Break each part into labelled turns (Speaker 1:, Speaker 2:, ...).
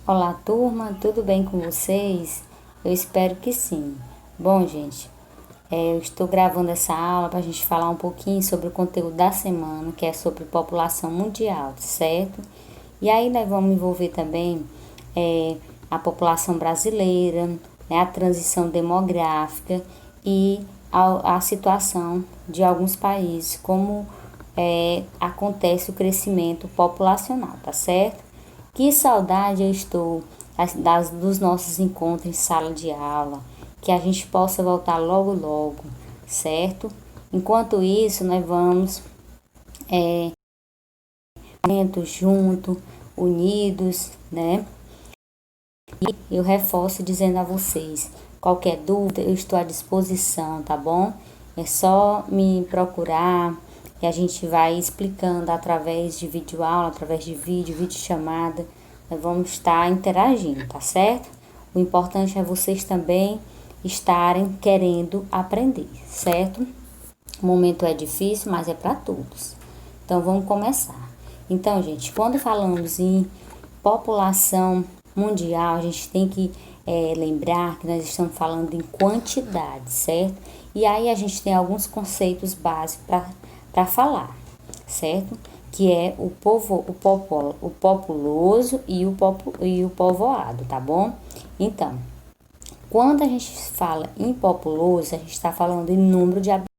Speaker 1: Olá, turma, tudo bem com vocês? Eu espero que sim. Bom, gente, eu estou gravando essa aula para a gente falar um pouquinho sobre o conteúdo da semana, que é sobre população mundial, certo? E aí nós vamos envolver também a população brasileira, né, a transição demográfica e a situação de alguns países, como acontece o crescimento populacional, tá certo? Que saudade eu estou dos nossos encontros em sala de aula, que a gente possa voltar logo logo, certo? Enquanto isso, nós vamos juntos, unidos, né? E eu reforço dizendo a vocês, qualquer dúvida eu estou à disposição, tá bom? É só me procurar e a gente vai explicando através de videoaula, através de vídeo chamada. Nós vamos estar interagindo, tá certo? O importante é vocês também estarem querendo aprender, certo? O momento é difícil, mas é para todos. Então vamos começar. Então, gente, quando falamos em população mundial, a gente tem que lembrar que nós estamos falando em quantidade, certo? E aí a gente tem alguns conceitos básicos para falar, certo? Que é o populoso e o povoado, tá bom? Então, quando a gente fala em populoso, a gente está falando em número de habitantes.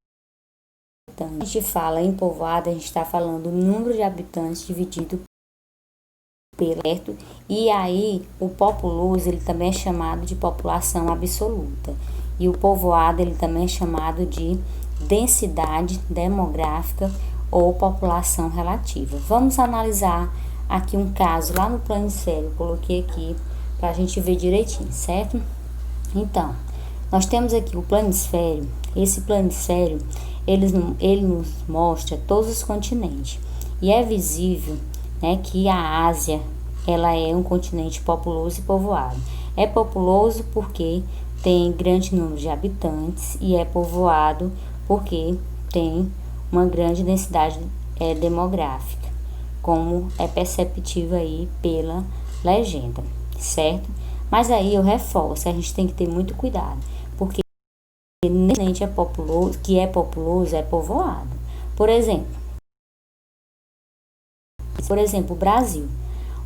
Speaker 1: A gente fala em povoado, a gente está falando o número de habitantes dividido pelo certo? E aí, o populoso, ele também é chamado de população absoluta. E o povoado, ele também é chamado de densidade demográfica ou população relativa. Vamos analisar aqui um caso lá no planisfério, coloquei aqui para a gente ver direitinho, certo? Então, nós temos aqui o planisfério. Esse planisfério, ele nos mostra todos os continentes. E é visível, né, que a Ásia, ela é um continente populoso e povoado. É populoso porque tem grande número de habitantes e é povoado porque tem uma grande densidade demográfica, como é perceptível aí pela legenda, certo? Mas aí eu reforço, a gente tem que ter muito cuidado, porque nem é populoso, que é populoso é povoado. Por exemplo, o Brasil.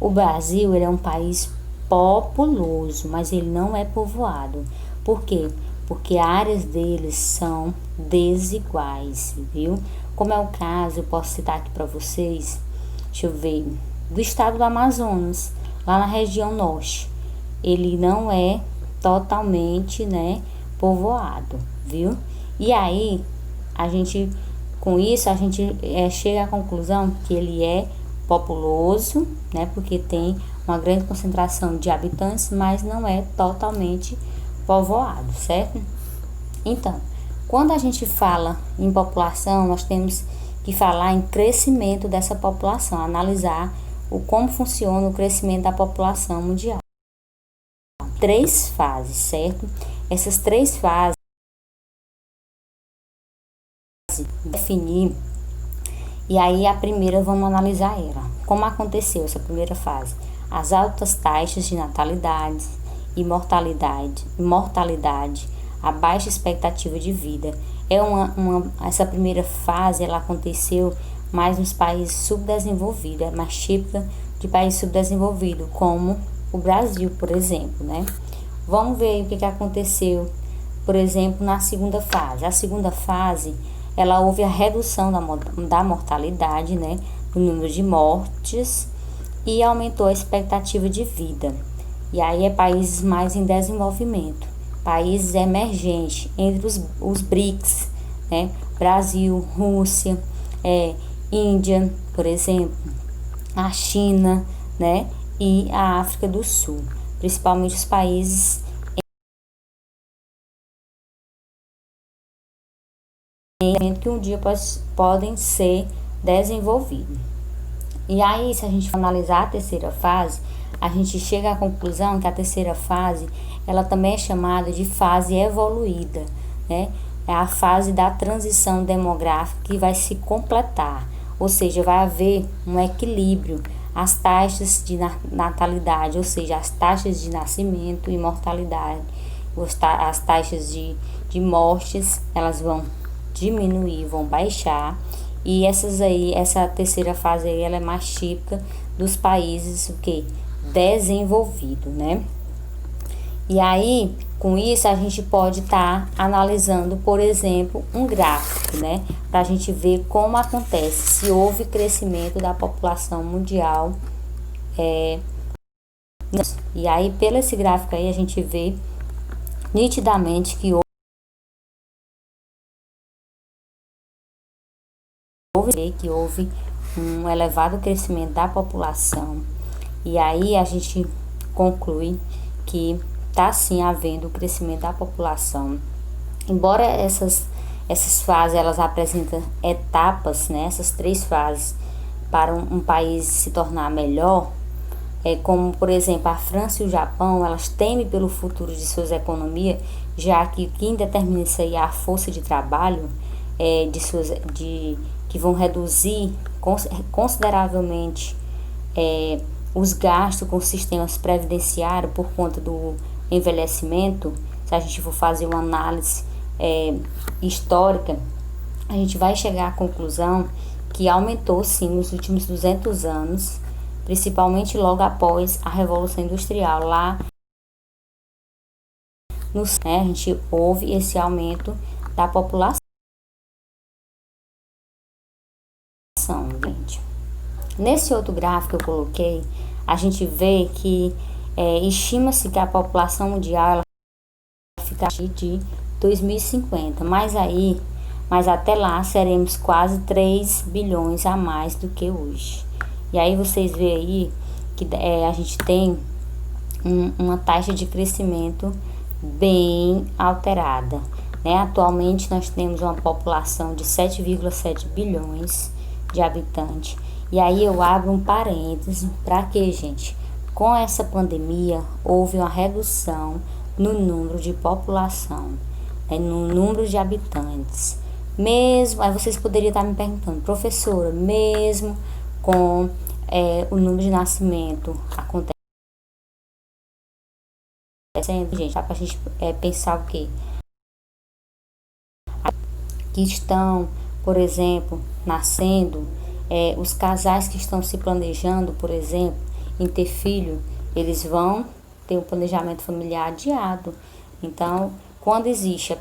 Speaker 1: O Brasil, ele é um país populoso, mas ele não é povoado. Por quê? Porque áreas deles são desiguais, viu? Como é o caso, eu posso citar aqui para vocês, deixa eu ver, do estado do Amazonas, lá na região norte. Ele não é totalmente, né, povoado, viu? E aí, com isso, a gente chega à conclusão que ele é populoso, né, porque tem uma grande concentração de habitantes, mas não é totalmente povoado, certo? Então, quando a gente fala em população, nós temos que falar em crescimento dessa população, analisar como funciona o crescimento da população mundial. 3 fases, certo? Essas 3 fases definir. E aí a primeira vamos analisar ela. Como aconteceu essa primeira fase? As altas taxas de natalidade e mortalidade, a baixa expectativa de vida. Essa primeira fase ela aconteceu mais nos países subdesenvolvidos, é mais típica de países subdesenvolvidos, como o Brasil, por exemplo, né? Vamos ver o que aconteceu, por exemplo, na segunda fase. A segunda fase, ela houve a redução da mortalidade, né, do número de mortes e aumentou a expectativa de vida. E aí é países mais em desenvolvimento, países emergentes, entre os BRICS, né, Brasil, Rússia, Índia, por exemplo, a China, né, e a África do Sul, principalmente os países que um dia podem ser desenvolvidos. E aí, se a gente for analisar a terceira fase, a gente chega à conclusão que a terceira fase, ela também é chamada de fase evoluída, né? É a fase da transição demográfica que vai se completar, ou seja, vai haver um equilíbrio. as taxas de natalidade, ou seja, as taxas de nascimento e mortalidade, as taxas de mortes, elas vão diminuir, vão baixar. E essa terceira fase aí, ela é mais típica dos países desenvolvidos, né? E aí, com isso, a gente pode estar analisando, por exemplo, um gráfico, né? Para a gente ver como acontece, se houve crescimento da população mundial. E aí, pelo esse gráfico aí, a gente vê nitidamente que houve um elevado crescimento da população. E aí a gente conclui que está sim havendo o crescimento da população. Embora essas fases elas apresentam etapas, né, essas 3 fases para um país se tornar melhor, como por exemplo a França e o Japão, elas temem pelo futuro de suas economias, já que quem determina isso aí é a força de trabalho, que vão reduzir consideravelmente os gastos com sistemas previdenciários por conta do envelhecimento. Se a gente for fazer uma análise histórica, a gente vai chegar à conclusão que aumentou sim nos últimos 200 anos, principalmente logo após a Revolução Industrial. Lá a gente houve esse aumento da população, gente. Nesse outro gráfico que eu coloquei, a gente vê que estima-se que a população mundial ela fica de 2050, mas até lá seremos quase 3 bilhões a mais do que hoje. E aí vocês veem aí que a gente tem uma taxa de crescimento bem alterada, né? Atualmente nós temos uma população de 7,7 bilhões de habitantes. E aí eu abro um parêntese para que, gente, com essa pandemia houve uma redução no número de população, no número de habitantes. Mesmo, aí vocês poderiam estar me perguntando, professora, mesmo com o número de nascimento acontecendo, gente, dá pra gente pensar o quê? Que estão, por exemplo, nascendo, os casais que estão se planejando, por exemplo, em ter filho, eles vão ter um planejamento familiar adiado. Então, quando existe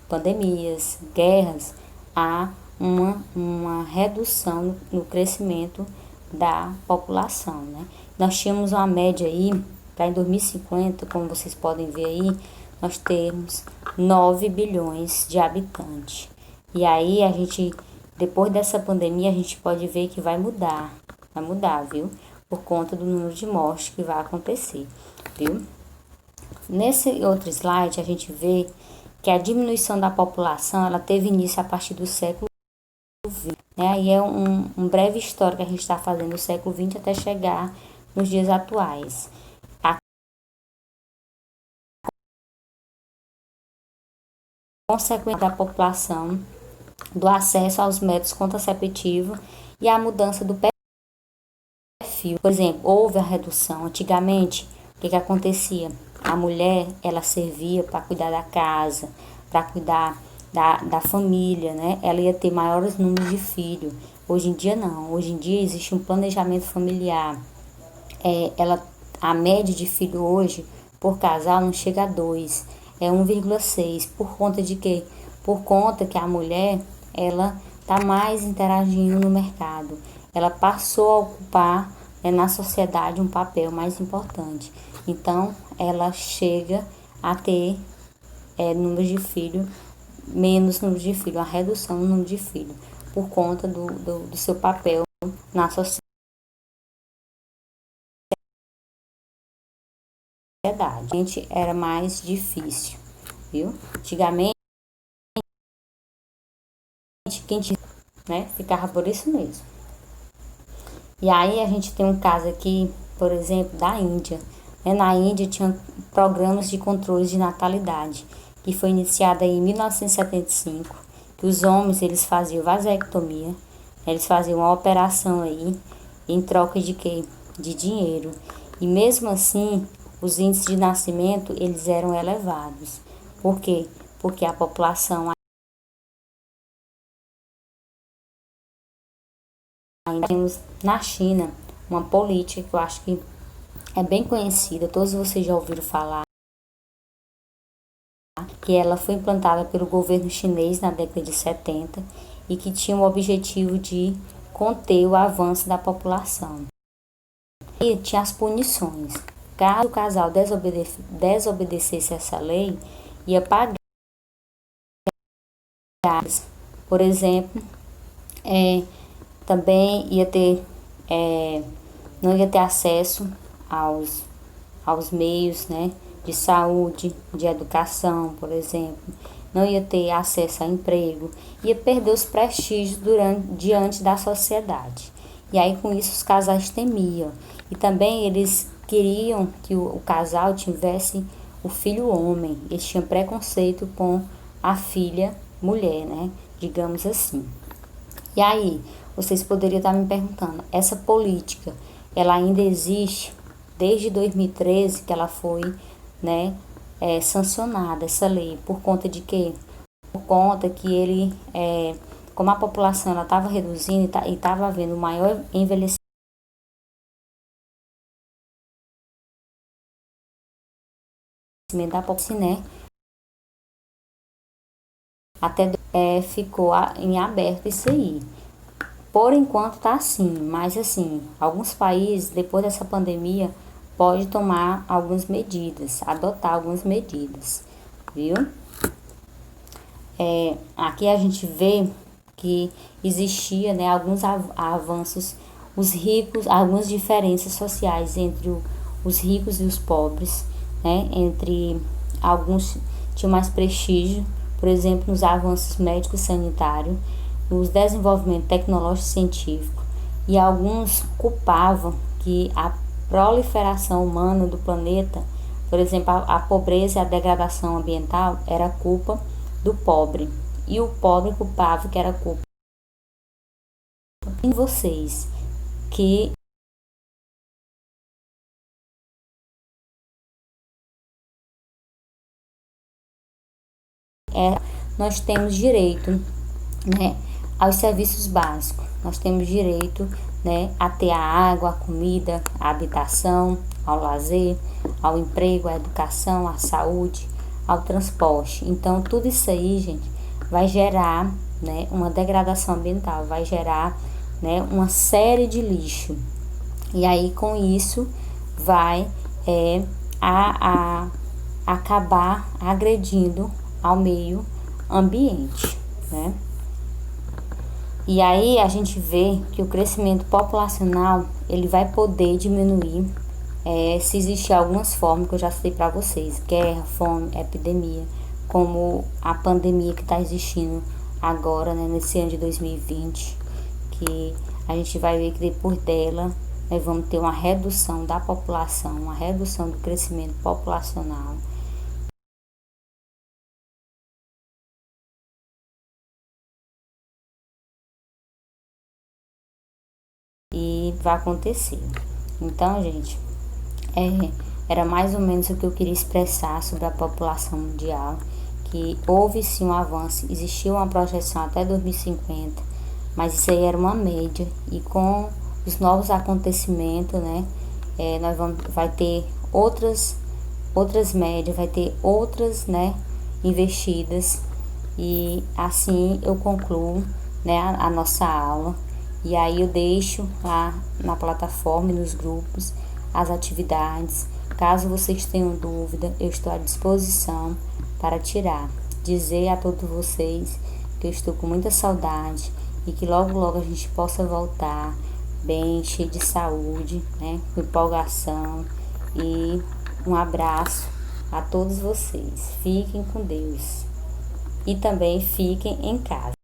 Speaker 1: pandemias, guerras, há uma redução no crescimento da população, né? Nós tínhamos uma média aí, para em 2050, como vocês podem ver aí, nós temos 9 bilhões de habitantes. E aí depois dessa pandemia, a gente pode ver que vai mudar, viu? Por conta do número de mortes que vai acontecer, viu? Nesse outro slide, a gente vê que a diminuição da população, ela teve início a partir do século XX, né? Aí é um breve histórico que a gente está fazendo do século XX até chegar nos dias atuais. A consequência da população, do acesso aos métodos contraceptivos e a mudança do perfil. Por exemplo, houve a redução. Antigamente, o que acontecia? A mulher, ela servia para cuidar da casa, para cuidar da família, né? Ela ia ter maiores números de filhos. Hoje em dia, não. Hoje em dia, existe um planejamento familiar. A média de filho hoje, por casal, não chega a 2. É 1,6. Por conta de quê? Por conta que a mulher, ela está mais interagindo no mercado. Ela passou a ocupar na sociedade um papel mais importante. Então, ela chega a ter menos número de filhos, a redução no número de filhos, por conta do seu papel na sociedade. Gente, era mais difícil, viu? Antigamente, quem tinha, né, ficava por isso mesmo. E aí a gente tem um caso aqui, por exemplo, da Índia. Na Índia tinha programas de controle de natalidade, que foi iniciado em 1975, que os homens eles faziam vasectomia, eles faziam uma operação aí, em troca de quê? De dinheiro. E mesmo assim, os índices de nascimento, eles eram elevados. Por quê? Porque a população ainda temos na China uma política que eu acho que é bem conhecida, todos vocês já ouviram falar, que ela foi implantada pelo governo chinês na década de 70 e que tinha o objetivo de conter o avanço da população. E tinha as punições. Caso o casal desobedecesse essa lei, ia pagar, por exemplo, também ia ter, não ia ter acesso aos meios, né, de saúde, de educação, por exemplo, não ia ter acesso a emprego, ia perder os prestígios diante da sociedade. E aí com isso os casais temiam. E também eles queriam que o casal tivesse o filho homem. Eles tinham preconceito com a filha mulher, né? Digamos assim. E aí, vocês poderiam estar me perguntando, essa política, ela ainda existe desde 2013 que ela foi, né, sancionada, essa lei, por conta de quê? Por conta que ele, como a população ela estava reduzindo e estava havendo um maior envelhecimento da população, né? Até ficou em aberto isso aí. Por enquanto tá assim, mas assim, alguns países, depois dessa pandemia, pode tomar algumas medidas, adotar algumas medidas, viu? Aqui a gente vê que existia, né, alguns avanços, os ricos, algumas diferenças sociais entre os ricos e os pobres, né? Entre alguns tinham mais prestígio, por exemplo, nos avanços médicos sanitários, nos desenvolvimento tecnológico científico, e alguns culpavam que a proliferação humana do planeta, por exemplo, a pobreza e a degradação ambiental era culpa do pobre, e o pobre culpava que era culpa de vocês, que nós temos direito, né, aos serviços básicos. Nós temos direito, né, a ter a água, a comida, a habitação, ao lazer, ao emprego, à educação, à saúde, ao transporte. Então, tudo isso aí, gente, vai gerar, né, uma degradação ambiental, vai gerar, né, uma série de lixo. E aí, com isso, vai acabar agredindo ao meio ambiente, né? E aí a gente vê que o crescimento populacional ele vai poder diminuir se existir algumas formas que eu já citei para vocês, guerra, fome, epidemia, como a pandemia que está existindo agora, né, nesse ano de 2020, que a gente vai ver que depois dela nós vamos ter uma redução da população, uma redução do crescimento populacional. E vai acontecer. Então, gente, era mais ou menos o que eu queria expressar sobre a população mundial, que houve sim um avanço, existiu uma projeção até 2050, mas isso aí era uma média, e com os novos acontecimentos, né, vai ter outras médias, vai ter outras, né, investidas, e assim eu concluo, né, a nossa aula. E aí eu deixo lá na plataforma e nos grupos as atividades. Caso vocês tenham dúvida, eu estou à disposição para tirar. Dizer a todos vocês que eu estou com muita saudade e que logo logo a gente possa voltar bem, cheio de saúde, né, com empolgação. E um abraço a todos vocês. Fiquem com Deus. E também fiquem em casa.